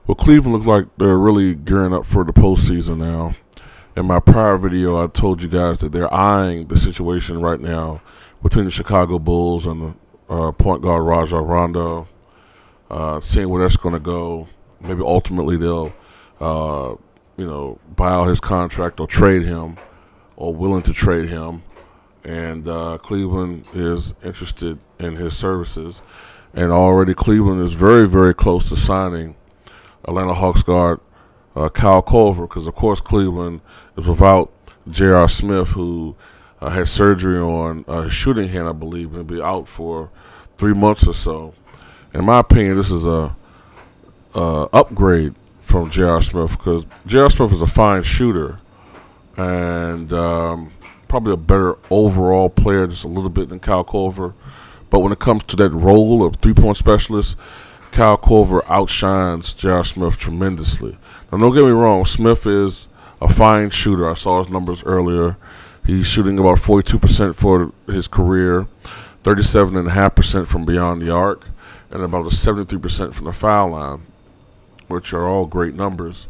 Well, Cleveland looks like they're really gearing up for the postseason now. In my prior video, I told you guys that they're eyeing the situation right now between the Chicago Bulls and the point guard Rajon Rondo, seeing where that's going to go. Maybe ultimately they'll, buy out his contract or trade him, or willing to trade him. And Cleveland is interested in his services. And already Cleveland is very, very close to signing Atlanta Hawks guard Kyle Korver, because of course Cleveland is without J.R. Smith, who had surgery on his shooting hand, I believe, and will be out for 3 months or so. In my opinion, this is a upgrade from J.R. Smith, because J.R. Smith is a fine shooter and probably a better overall player, just a little bit, than Kyle Korver. But when it comes to that role of three-point specialist, Kyle Korver outshines J.R. Smith tremendously. Now, don't get me wrong, Smith is a fine shooter. I saw his numbers earlier. He's shooting about 42% for his career, 37.5% from beyond the arc, and about 73% from the foul line, which are all great numbers.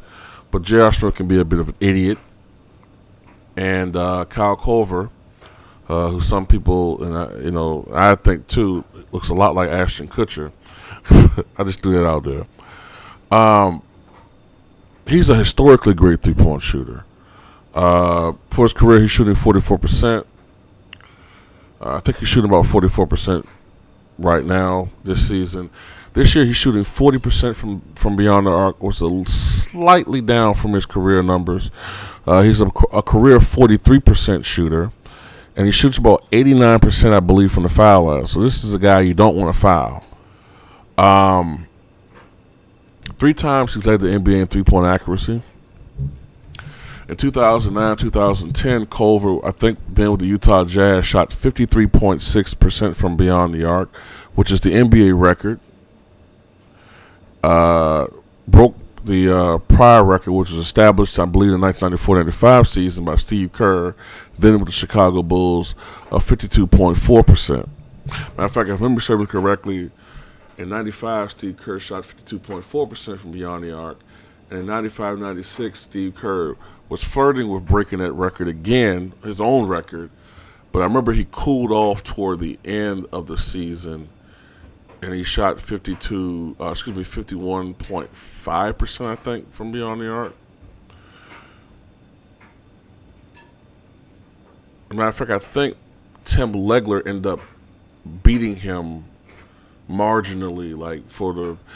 But J.R. Smith can be a bit of an idiot. And Kyle Korver, who some people, and I think too, looks a lot like Ashton Kutcher. I just threw that out there. He's a historically great three-point shooter. For his career, he's shooting 44%. I think he's shooting about 44% right now this season. This year, he's shooting 40% from beyond the arc, which is slightly down from his career numbers. He's a career 43% shooter, and he shoots about 89%, I believe, from the foul line. So this is a guy you don't want to foul. 3 times he's led the NBA in three-point accuracy. In 2009, 2010, Korver, I think, then with the Utah Jazz, shot 53.6% from beyond the arc, which is the NBA record. Broke the prior record, which was established, I believe, in the 1994-95 season by Steve Kerr, then with the Chicago Bulls, of 52.4%. Matter of fact, if I remember serving correctly, in 95, Steve Kerr shot 52.4% from beyond the arc. And in 95-96, Steve Kerr was flirting with breaking that record again, his own record. But I remember he cooled off toward the end of the season, and he shot 51.5%, I think, from beyond the arc. As a matter of fact, I think Tim Legler ended up beating him marginally,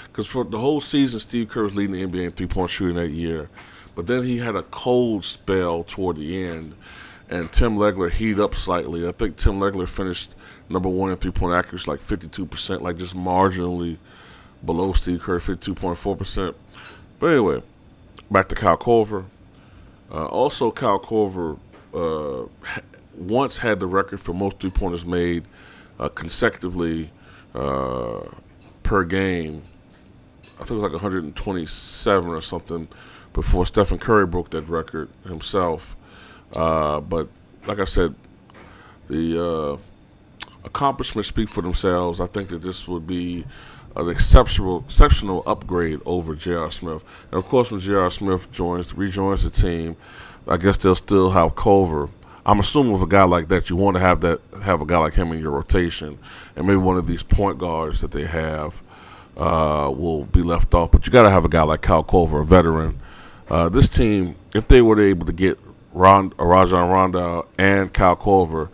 because for the whole season, Steve Kerr was leading the NBA in three-point shooting that year. But then he had a cold spell toward the end, and Tim Legler heated up slightly. I think Tim Legler finished number one in three-point accuracy, 52%, just marginally below Steve Kerr, 52.4%. But anyway, back to Kyle Korver. Also, Kyle Korver once had the record for most three-pointers made consecutively per game. I think it was 127 or something before Stephen Curry broke that record himself. But like I said, the accomplishments speak for themselves. I think that this would be an exceptional upgrade over J.R. Smith. And of course, when J.R. Smith rejoins the team, I guess they'll still have Korver. I'm assuming with a guy like that, you want to have a guy like him in your rotation, and maybe one of these point guards that they have will be left off. But you got to have a guy like Kyle Korver, a veteran. This team, if they were able to get Rajon Rondo and Kyle Korver,